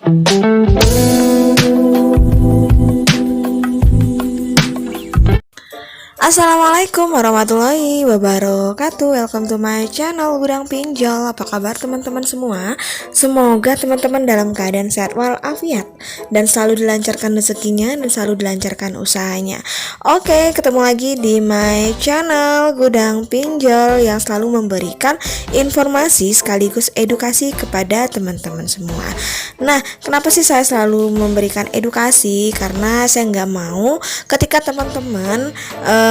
Assalamualaikum warahmatullahi wabarakatuh. Welcome to my channel Gudang Pinjol. Apa kabar teman-teman semua? Semoga teman-teman dalam keadaan sehat walafiat dan selalu dilancarkan rezekinya dan selalu dilancarkan usahanya. Oke, ketemu lagi di my channel Gudang Pinjol yang selalu memberikan informasi sekaligus edukasi kepada teman-teman semua. Nah, kenapa sih saya selalu memberikan edukasi? Karena saya nggak mau ketika teman-teman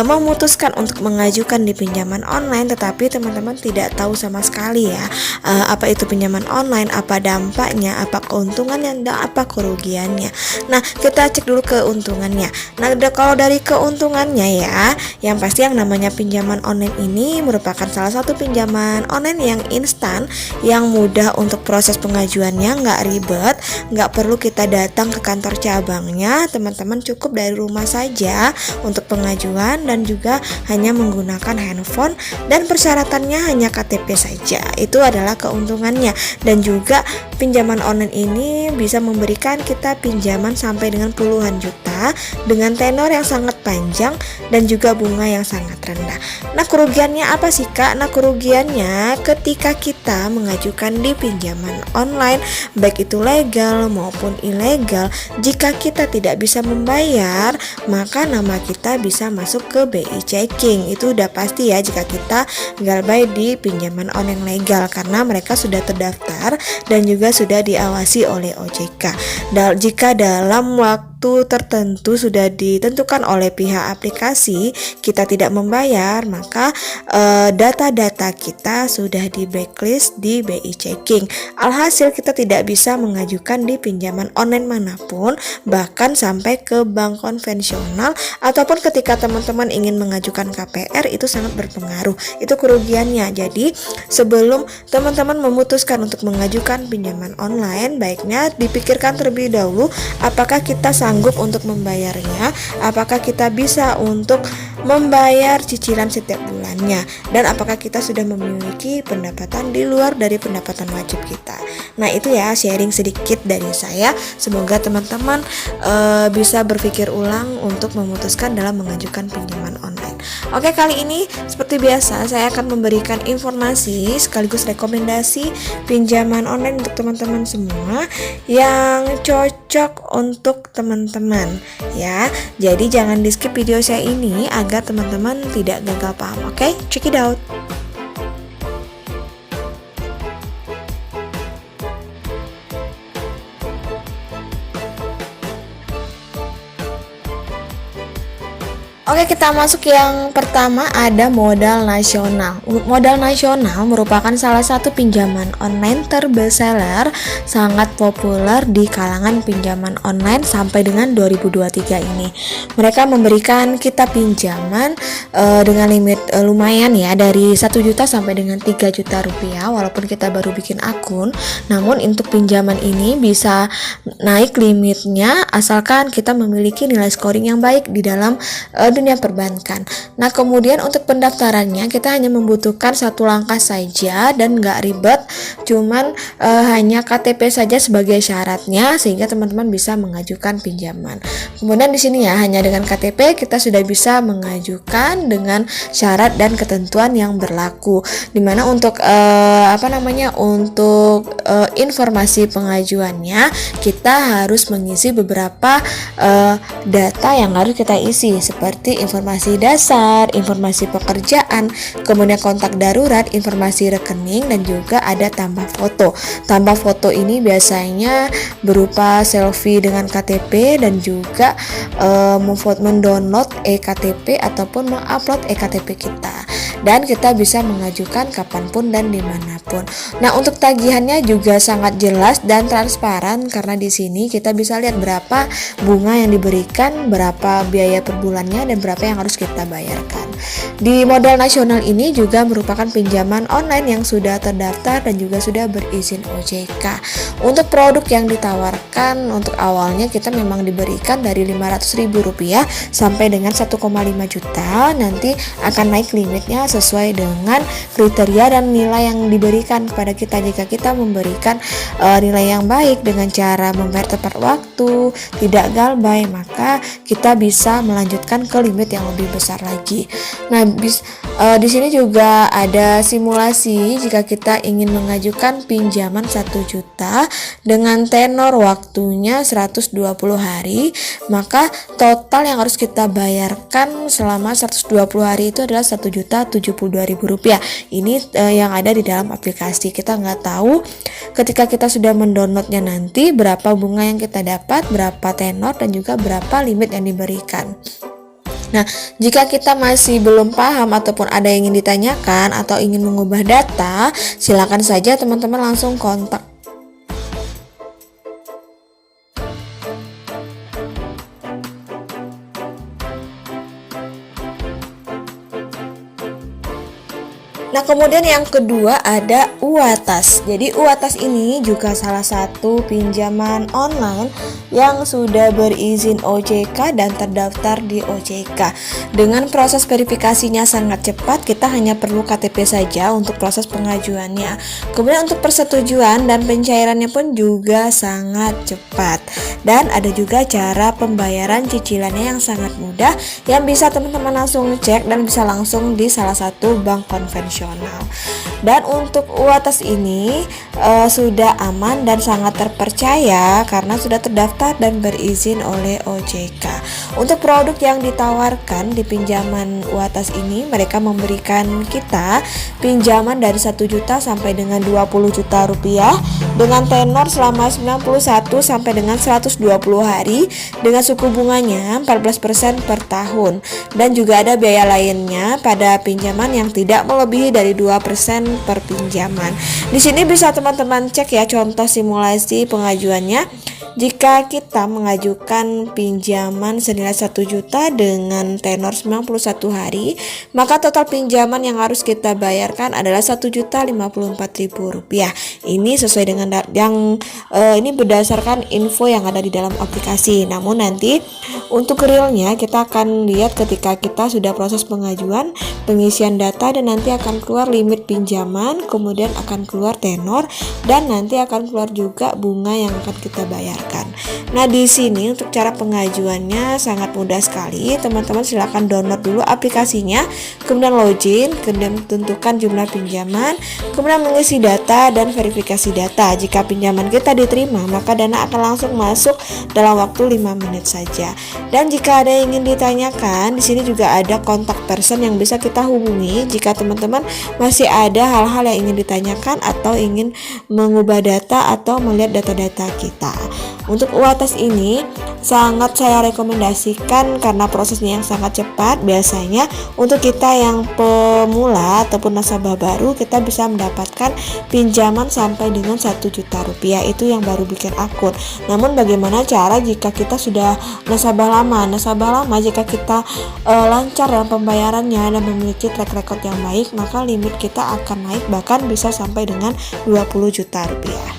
memutuskan untuk mengajukan di pinjaman online, tetapi teman-teman tidak tahu sama sekali ya apa itu pinjaman online, apa dampaknya, apa keuntungannya, dan apa kerugiannya. Nah, kita cek dulu keuntungannya. Nah, kalau dari keuntungannya ya, yang pasti yang namanya pinjaman online ini merupakan salah satu pinjaman online yang instan, yang mudah untuk proses pengajuannya, nggak ribet, nggak perlu kita datang ke kantor cabangnya. Teman-teman cukup dari rumah saja untuk pengajuan dan juga hanya menggunakan handphone, dan persyaratannya hanya KTP saja. Itu adalah keuntungannya. Dan juga pinjaman online ini bisa memberikan kita pinjaman sampai dengan puluhan juta dengan tenor yang sangat panjang dan juga bunga yang sangat rendah. Nah, kerugiannya apa sih Kak? Nah, kerugiannya ketika kita mengajukan di pinjaman online, baik itu legal maupun ilegal, jika kita tidak bisa membayar, maka nama kita bisa masuk ke BI checking. Itu udah pasti ya jika kita gagal bayar di pinjaman online legal, karena mereka sudah terdaftar dan juga sudah diawasi oleh OJK. Jika dalam waktu tertentu sudah ditentukan oleh pihak aplikasi kita tidak membayar, maka data-data kita sudah di blacklist di BI checking. Alhasil kita tidak bisa mengajukan di pinjaman online manapun, bahkan sampai ke bank konvensional, ataupun ketika teman-teman ingin mengajukan KPR itu sangat berpengaruh. Itu kerugiannya. Jadi sebelum teman-teman memutuskan untuk mengajukan pinjaman online, baiknya dipikirkan terlebih dahulu apakah kita sanggup untuk membayarnya, apakah kita bisa untuk membayar cicilan setiap bulannya, dan apakah kita sudah memiliki pendapatan di luar dari pendapatan wajib kita. Nah, itu ya sharing sedikit dari saya. Semoga teman-teman bisa berpikir ulang untuk memutuskan dalam mengajukan pinjaman online. Oke, kali ini seperti biasa saya akan memberikan informasi sekaligus rekomendasi pinjaman online untuk teman-teman semua yang cocok untuk teman-teman ya. Jadi jangan di skip video saya ini agar teman-teman tidak gagal paham. Oke, check it out. Oke, kita masuk yang pertama, ada modal nasional. Modal nasional merupakan salah satu pinjaman online terbestseller, sangat populer di kalangan pinjaman online sampai dengan 2023 ini. Mereka memberikan kita pinjaman dengan limit lumayan ya, dari 1 juta sampai dengan 3 juta rupiah walaupun kita baru bikin akun. Namun untuk pinjaman ini bisa naik limitnya asalkan kita memiliki nilai scoring yang baik di dalam dunia perbankan. Nah, kemudian untuk pendaftarannya kita hanya membutuhkan satu langkah saja dan nggak ribet, cuman hanya KTP saja sebagai syaratnya sehingga teman-teman bisa mengajukan pinjaman. Kemudian di sini ya, hanya dengan KTP kita sudah bisa mengajukan dengan syarat dan ketentuan yang berlaku. Dimana untuk informasi pengajuannya kita harus mengisi beberapa data yang harus kita isi, seperti informasi dasar, informasi pekerjaan, kemudian kontak darurat, informasi rekening, dan juga ada tambah foto. Tambah foto ini biasanya berupa selfie dengan KTP dan juga mendownload eKTP ataupun mengupload eKTP kita. Dan kita bisa mengajukan kapanpun dan dimanapun. Nah, untuk tagihannya juga sangat jelas dan transparan, karena di sini kita bisa lihat berapa bunga yang diberikan, berapa biaya per bulannya, dan berapa yang harus kita bayarkan. Di modal nasional ini juga merupakan pinjaman online yang sudah terdaftar dan juga sudah berizin OJK. Untuk produk yang ditawarkan untuk awalnya kita memang diberikan dari Rp500.000 sampai dengan 1,5 juta. Nanti akan naik limitnya sesuai dengan kriteria dan nilai yang diberikan kepada kita. Jika kita memberikan nilai yang baik dengan cara membayar tepat waktu, tidak galbay, maka kita bisa melanjutkan ke limit yang lebih besar lagi. Nah, di sini juga ada simulasi jika kita ingin mengajukan pinjaman 1 juta dengan tenor waktunya 120 hari, maka total yang harus kita bayarkan selama 120 hari itu adalah Rp1.072.000. Ini yang ada di dalam aplikasi. Kita nggak tahu ketika kita sudah mendownloadnya nanti berapa bunga yang kita dapat, berapa tenor, dan juga berapa limit yang diberikan. Nah, jika kita masih belum paham ataupun ada yang ingin ditanyakan atau ingin mengubah data, silakan saja teman-teman langsung kontak. Nah, kemudian yang kedua ada UATAS. Jadi UATAS ini juga salah satu pinjaman online yang sudah berizin OJK dan terdaftar di OJK. Dengan proses verifikasinya sangat cepat, kita hanya perlu KTP saja untuk proses pengajuannya. Kemudian untuk persetujuan dan pencairannya pun juga sangat cepat. Dan ada juga cara pembayaran cicilannya yang sangat mudah yang bisa teman-teman langsung cek dan bisa langsung di salah satu bank konvensional. Dan untuk UATAS ini sudah aman dan sangat terpercaya karena sudah terdaftar dan berizin oleh OJK. Untuk produk yang ditawarkan di pinjaman UATAS ini, mereka memberikan kita pinjaman dari 1 juta sampai dengan 20 juta rupiah dengan tenor selama 91 sampai dengan 120 hari dengan suku bunganya 14% per tahun, dan juga ada biaya lainnya pada pinjaman yang tidak melebihi dari 2% per pinjaman. Di sini bisa teman-teman cek ya contoh simulasi pengajuannya. Jika kita mengajukan pinjaman senilai 1 juta dengan tenor 91 hari, maka total pinjaman yang harus kita bayarkan adalah Rp1.054.000. Ini sesuai dengan ini berdasarkan info yang ada di dalam aplikasi. Namun nanti untuk realnya kita akan lihat ketika kita sudah proses pengajuan, pengisian data, dan nanti akan keluar limit pinjaman, kemudian akan keluar tenor, dan nanti akan keluar juga bunga yang akan kita bayar. Nah, di sini untuk cara pengajuannya sangat mudah sekali. Teman-teman silakan download dulu aplikasinya, kemudian login, kemudian tentukan jumlah pinjaman, kemudian mengisi data dan verifikasi data. Jika pinjaman kita diterima, maka dana akan langsung masuk dalam waktu 5 menit saja. Dan jika ada yang ingin ditanyakan, di sini juga ada kontak person yang bisa kita hubungi jika teman-teman masih ada hal-hal yang ingin ditanyakan atau ingin mengubah data atau melihat data-data kita. Untuk UATAS ini sangat saya rekomendasikan karena prosesnya yang sangat cepat. Biasanya untuk kita yang pemula ataupun nasabah baru, kita bisa mendapatkan pinjaman sampai dengan 1 juta rupiah, itu yang baru bikin akun. Namun bagaimana cara jika kita sudah nasabah lama? Nasabah lama jika kita lancar dalam pembayarannya dan memiliki track record yang baik, maka limit kita akan naik bahkan bisa sampai dengan 20 juta rupiah.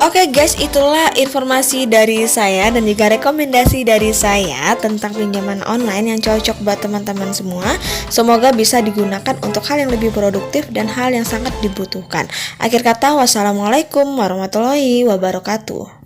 Oke guys, itulah informasi dari saya dan juga rekomendasi dari saya tentang pinjaman online yang cocok buat teman-teman semua. Semoga bisa digunakan untuk hal yang lebih produktif dan hal yang sangat dibutuhkan. Akhir kata, wassalamualaikum warahmatullahi wabarakatuh.